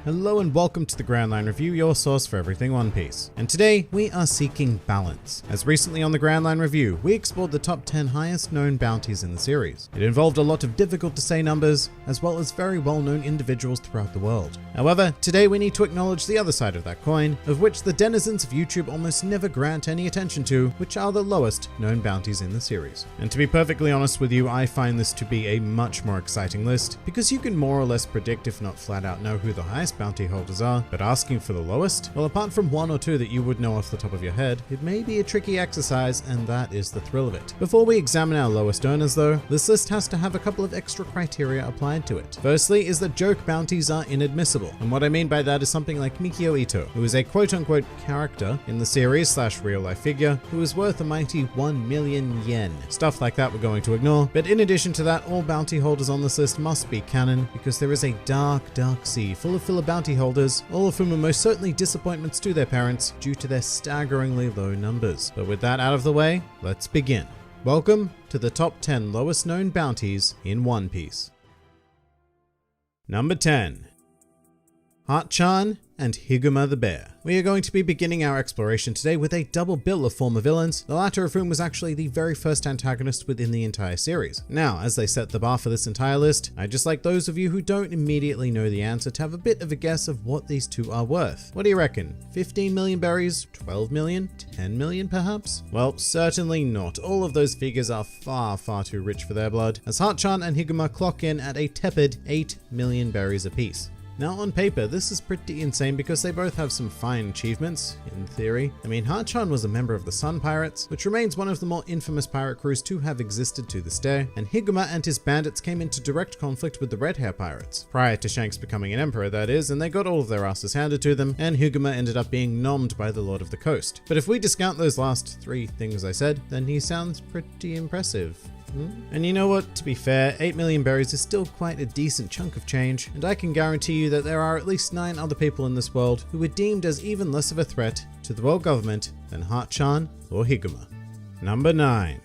Hello and welcome to the Grand Line Review, your source for everything One Piece. And today, we are seeking balance. As recently on the Grand Line Review, we explored the top 10 highest known bounties in the series. It involved a lot of difficult to say numbers, as well as very well known individuals throughout the world. However, today we need to acknowledge the other side of that coin, of which the denizens of YouTube almost never grant any attention to, which are the lowest known bounties in the series. And to be perfectly honest with you, I find this to be a much more exciting list, because you can more or less predict, if not flat out know, who the highest bounty holders are, but asking for the lowest? Well, apart from one or two that you would know off the top of your head, it may be a tricky exercise, and that is the thrill of it. Before we examine our lowest earners though, this list has to have a couple of extra criteria applied to it. Firstly is that joke bounties are inadmissible, and what I mean by that is something like Mikio Ito, who is a quote-unquote character in the series / real-life figure, who is worth a mighty 1 million yen. Stuff like that we're going to ignore, but in addition to that, all bounty holders on this list must be canon, because there is a dark sea full of filler bounty holders, all of whom are most certainly disappointments to their parents due to their staggeringly low numbers. But with that out of the way, let's begin. Welcome to the top 10 lowest known bounties in One Piece. Number 10. Hart-chan and Higuma the Bear. We are going to be beginning our exploration today with a double bill of former villains, the latter of whom was actually the very first antagonist within the entire series. Now, as they set the bar for this entire list, I'd just like those of you who don't immediately know the answer to have a bit of a guess of what these two are worth. What do you reckon? 15 million berries? 12 million? 10 million perhaps? Well, certainly not. All of those figures are far too rich for their blood, as Hart-chan and Higuma clock in at a tepid 8 million berries apiece. Now on paper, this is pretty insane because they both have some fine achievements, in theory. I mean, Hart-chan was a member of the Sun Pirates, which remains one of the more infamous pirate crews to have existed to this day, and Higuma and his bandits came into direct conflict with the Red Hair Pirates, prior to Shanks becoming an emperor that is, and they got all of their asses handed to them, and Higuma ended up being nommed by the Lord of the Coast. But if we discount those last three things I said, then he sounds pretty impressive. And you know what, to be fair, 8 million berries is still quite a decent chunk of change, and I can guarantee you that there are at least 9 other people in this world who were deemed as even less of a threat to the world government than Hart-chan or Higuma. Number 9.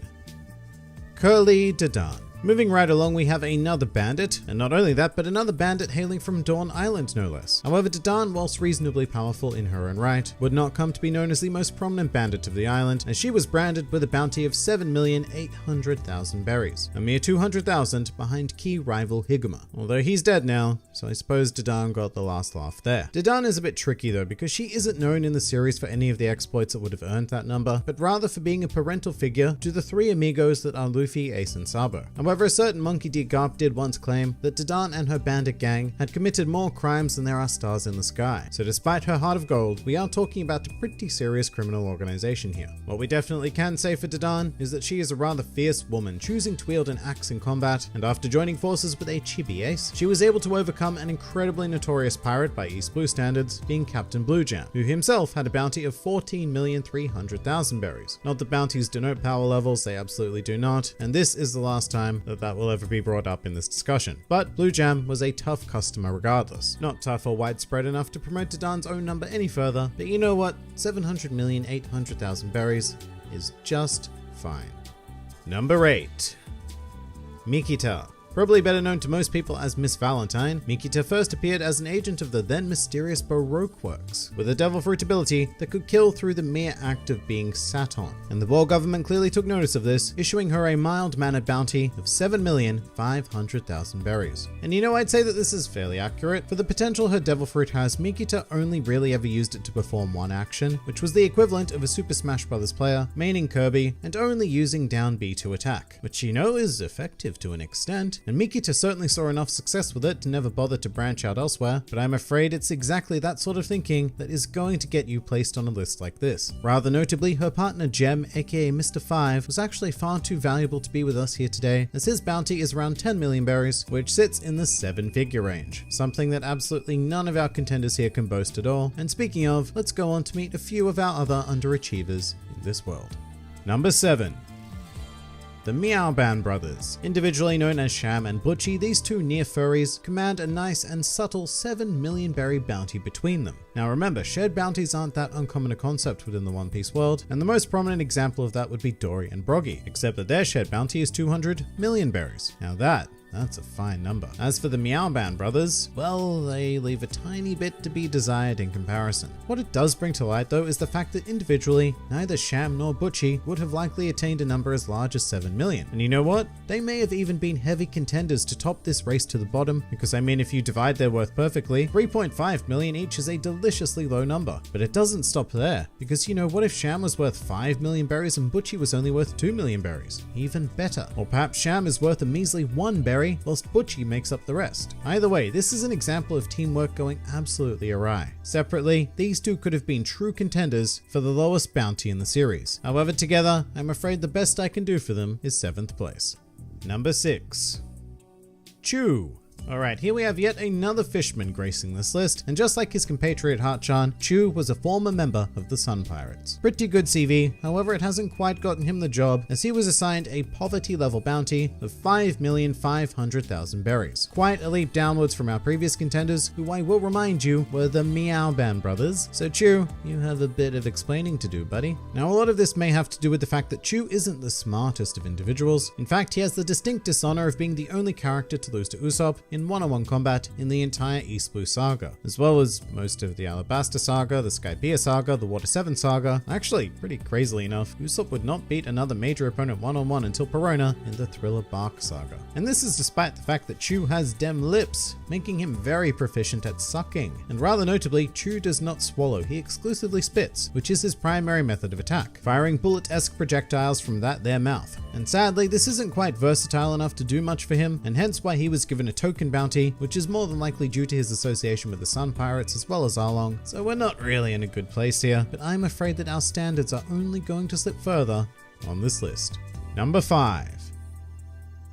Curly Dadan. Moving right along, we have another bandit, and not only that, but another bandit hailing from Dawn Island no less. However, Dadan, whilst reasonably powerful in her own right, would not come to be known as the most prominent bandit of the island, as she was branded with a bounty of 7,800,000 berries, a mere 200,000 behind key rival Higuma. Although he's dead now, so I suppose Dadan got the last laugh there. Dadan is a bit tricky though, because she isn't known in the series for any of the exploits that would have earned that number, but rather for being a parental figure to the 3 amigos that are Luffy, Ace, and Sabo. However, a certain Monkey D. Garp did once claim that Dadan and her bandit gang had committed more crimes than there are stars in the sky. So despite her heart of gold, we are talking about a pretty serious criminal organization here. What we definitely can say for Dadan is that she is a rather fierce woman, choosing to wield an axe in combat, and after joining forces with a chibi ace, she was able to overcome an incredibly notorious pirate by East Blue standards, being Captain Blue Jam, who himself had a bounty of 14,300,000 berries. Not that bounties denote power levels, they absolutely do not, and this is the last time that will ever be brought up in this discussion. But Blue Jam was a tough customer regardless. Not tough or widespread enough to promote Dadan's own number any further, but you know what? 700,800,000 berries is just fine. Number 8. Mikita. Probably better known to most people as Miss Valentine, Mikita first appeared as an agent of the then mysterious Baroque Works, with a devil fruit ability that could kill through the mere act of being sat on. And the world government clearly took notice of this, issuing her a mild-mannered bounty of 7,500,000 berries. And you know, I'd say that this is fairly accurate. For the potential her devil fruit has, Mikita only really ever used it to perform one action, which was the equivalent of a Super Smash Bros. Player maining Kirby and only using down B to attack, which you know is effective to an extent. And Mikita certainly saw enough success with it to never bother to branch out elsewhere, but I'm afraid it's exactly that sort of thinking that is going to get you placed on a list like this. Rather notably, her partner Gem, aka Mr. 5, was actually far too valuable to be with us here today, as his bounty is around 10 million berries, which sits in the 7-figure range, something that absolutely none of our contenders here can boast at all. And speaking of, let's go on to meet a few of our other underachievers in this world. Number 7. The Meow Band brothers. Individually known as Sham and Butchie, these two near furries command a nice and subtle 7 million berry bounty between them. Now remember, shared bounties aren't that uncommon a concept within the One Piece world, and the most prominent example of that would be Dory and Broggy, except that their shared bounty is 200 million berries. Now that That's a fine number. As for the Meow Band brothers, well, they leave a tiny bit to be desired in comparison. What it does bring to light though is the fact that individually, neither Sham nor Butchie would have likely attained a number as large as 7 million. And you know what? They may have even been heavy contenders to top this race to the bottom, because I mean, if you divide their worth perfectly, 3.5 million each is a deliciously low number. But it doesn't stop there, because you know, what if Sham was worth 5 million berries and Butchie was only worth 2 million berries? Even better. Or perhaps Sham is worth a measly 1 berry, whilst Butchie makes up the rest. Either way, this is an example of teamwork going absolutely awry. Separately, these two could have been true contenders for the lowest bounty in the series. However, together, I'm afraid the best I can do for them is 7th place. Number 6. Chew. Alright, here we have yet another fishman gracing this list, and just like his compatriot Hart-chan, Chew was a former member of the Sun Pirates. Pretty good CV, however it hasn't quite gotten him the job, as he was assigned a poverty-level bounty of 5,500,000 berries. Quite a leap downwards from our previous contenders, who I will remind you were the Meow Band brothers. So Chew, you have a bit of explaining to do, buddy. Now a lot of this may have to do with the fact that Chew isn't the smartest of individuals. In fact, he has the distinct dishonor of being the only character to lose to Usopp in one-on-one combat in the entire East Blue saga, as well as most of the Alabasta saga, the Skypiea saga, the Water 7 saga. Actually, pretty crazily enough, Usopp would not beat another major opponent one-on-one until Perona in the Thriller Bark saga. And this is despite the fact that Chew has dem lips, making him very proficient at sucking. And rather notably, Chew does not swallow, he exclusively spits, which is his primary method of attack, firing bullet-esque projectiles from their mouth. And sadly, this isn't quite versatile enough to do much for him, and hence why he was given a token bounty, which is more than likely due to his association with the Sun Pirates as well as Arlong. So we're not really in a good place here, but I'm afraid that our standards are only going to slip further on this list. Number 5.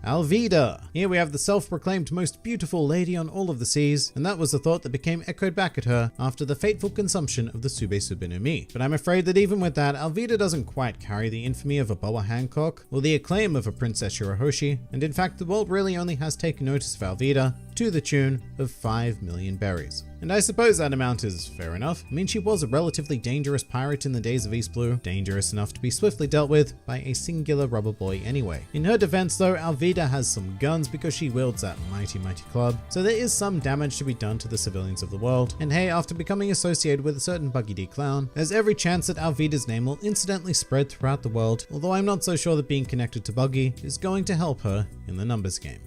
Alvida. Here we have the self-proclaimed most beautiful lady on all of the seas, and that was a thought that became echoed back at her after the fateful consumption of the Sube Sube no Mi. But I'm afraid that even with that, Alvida doesn't quite carry the infamy of a Boa Hancock, or the acclaim of a Princess Shirahoshi, and in fact the world really only has taken notice of Alvida to the tune of 5 million berries. And I suppose that amount is fair enough. I mean, she was a relatively dangerous pirate in the days of East Blue, dangerous enough to be swiftly dealt with by a singular rubber boy anyway. In her defense though, Alvida has some guns because she wields that mighty club, so there is some damage to be done to the civilians of the world. And hey, after becoming associated with a certain Buggy D clown, there's every chance that Alvida's name will incidentally spread throughout the world, although I'm not so sure that being connected to Buggy is going to help her in the numbers game.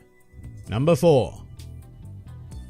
Number 4.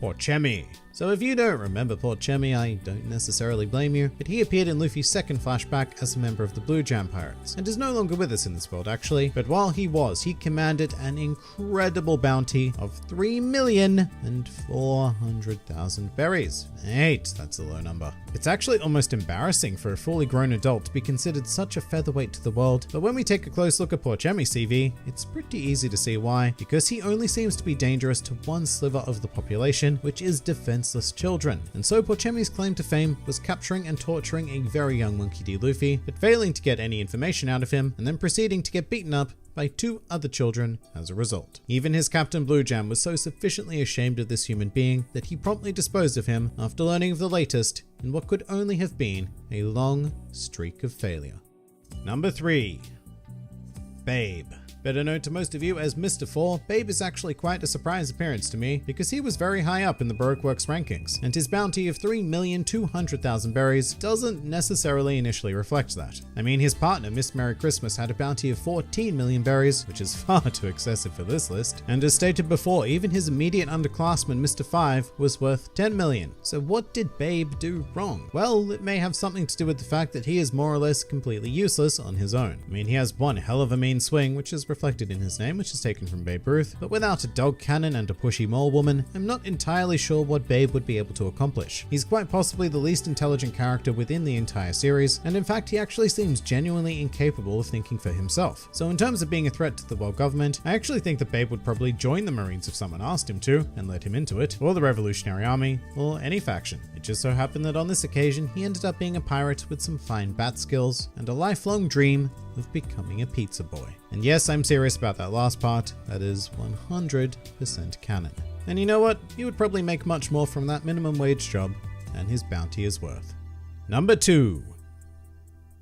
Porchemi. So if you don't remember Porchemi, I don't necessarily blame you, but he appeared in Luffy's second flashback as a member of the Blue Jam Pirates, and is no longer with us in this world actually, but while he was, he commanded an incredible bounty of 3,400,000 berries. 8, that's a low number. It's actually almost embarrassing for a fully grown adult to be considered such a featherweight to the world, but when we take a close look at Porchemi's CV, it's pretty easy to see why, because he only seems to be dangerous to one sliver of the population, which is defenseless children. And so Porchemi's claim to fame was capturing and torturing a very young Monkey D. Luffy, but failing to get any information out of him, and then proceeding to get beaten up by 2 other children as a result. Even his Captain Blue Jam was so sufficiently ashamed of this human being that he promptly disposed of him after learning of the latest in what could only have been a long streak of failure. Number 3. Babe. Better known to most of you as Mr. 4, Babe is actually quite a surprise appearance to me because he was very high up in the Baroque Works rankings, and his bounty of 3,200,000 berries doesn't necessarily initially reflect that. I mean, his partner Miss Merry Christmas had a bounty of 14 million berries, which is far too excessive for this list, and as stated before, even his immediate underclassman Mr. 5 was worth 10 million. So what did Babe do wrong? Well, it may have something to do with the fact that he is more or less completely useless on his own. I mean, he has one hell of a mean swing, which is reflected in his name, which is taken from Babe Ruth, but without a dog cannon and a pushy mole woman, I'm not entirely sure what Babe would be able to accomplish. He's quite possibly the least intelligent character within the entire series, and in fact he actually seems genuinely incapable of thinking for himself. So in terms of being a threat to the world government, I actually think that Babe would probably join the Marines if someone asked him to, and let him into it, or the Revolutionary Army, or any faction. It just so happened that on this occasion he ended up being a pirate with some fine bat skills, and a lifelong dream of becoming a pizza boy. And yes, I'm serious about that last part, that is 100% canon. And you know what? He would probably make much more from that minimum wage job than his bounty is worth. Number 2.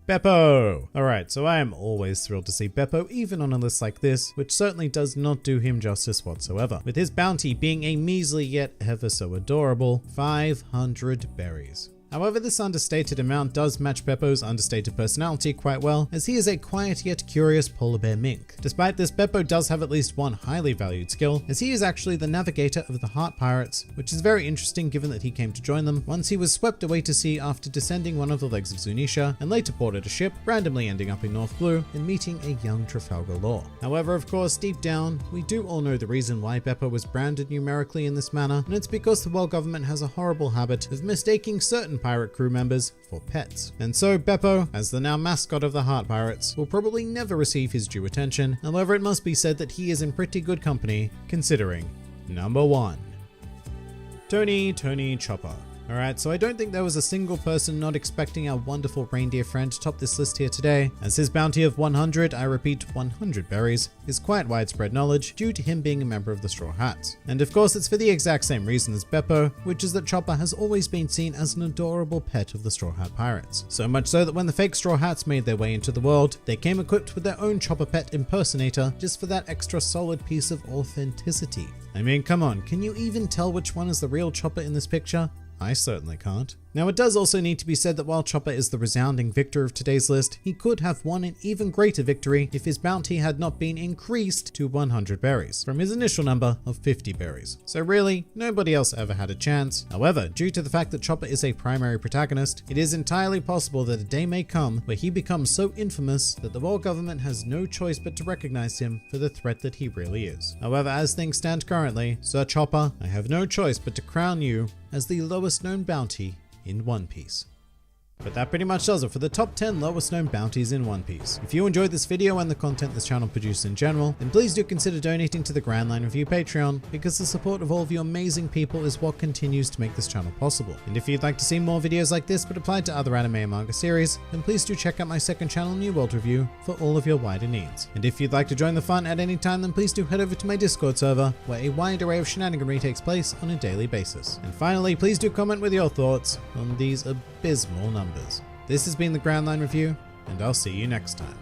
Beppo! Alright, so I am always thrilled to see Beppo even on a list like this, which certainly does not do him justice whatsoever, with his bounty being a measly yet ever so adorable 500 berries. However, this understated amount does match Beppo's understated personality quite well, as he is a quiet yet curious polar bear mink. Despite this, Beppo does have at least one highly valued skill, as he is actually the navigator of the Heart Pirates, which is very interesting given that he came to join them once he was swept away to sea after descending one of the legs of Zunisha, and later boarded a ship, randomly ending up in North Blue and meeting a young Trafalgar Law. However, of course, deep down, we do all know the reason why Beppo was branded numerically in this manner, and it's because the world government has a horrible habit of mistaking certain pirate crew members for pets. And so Beppo, as the now mascot of the Heart Pirates, will probably never receive his due attention. However, it must be said that he is in pretty good company, considering number 1. Tony Chopper. Alright, so I don't think there was a single person not expecting our wonderful reindeer friend to top this list here today, as his bounty of 100, I repeat 100 berries, is quite widespread knowledge due to him being a member of the Straw Hats. And of course it's for the exact same reason as Beppo, which is that Chopper has always been seen as an adorable pet of the Straw Hat Pirates. So much so that when the fake Straw Hats made their way into the world, they came equipped with their own Chopper pet impersonator just for that extra solid piece of authenticity. I mean, come on, can you even tell which one is the real Chopper in this picture? I certainly can't. Now, it does also need to be said that while Chopper is the resounding victor of today's list, he could have won an even greater victory if his bounty had not been increased to 100 berries from his initial number of 50 berries. So really, nobody else ever had a chance. However, due to the fact that Chopper is a primary protagonist, it is entirely possible that a day may come where he becomes so infamous that the world government has no choice but to recognize him for the threat that he really is. However, as things stand currently, Sir Chopper, I have no choice but to crown you as the lowest known bounty in One Piece. But that pretty much does it for the top 10 lowest known bounties in One Piece. If you enjoyed this video and the content this channel produces in general, then please do consider donating to the Grand Line Review Patreon, because the support of all of you amazing people is what continues to make this channel possible. And if you'd like to see more videos like this but applied to other anime and manga series, then please do check out my second channel, New World Review, for all of your wider needs. And if you'd like to join the fun at any time, then please do head over to my Discord server, where a wide array of shenaniganry takes place on a daily basis. And finally, please do comment with your thoughts on these abysmal numbers. This has been the Grand Line Review, and I'll see you next time.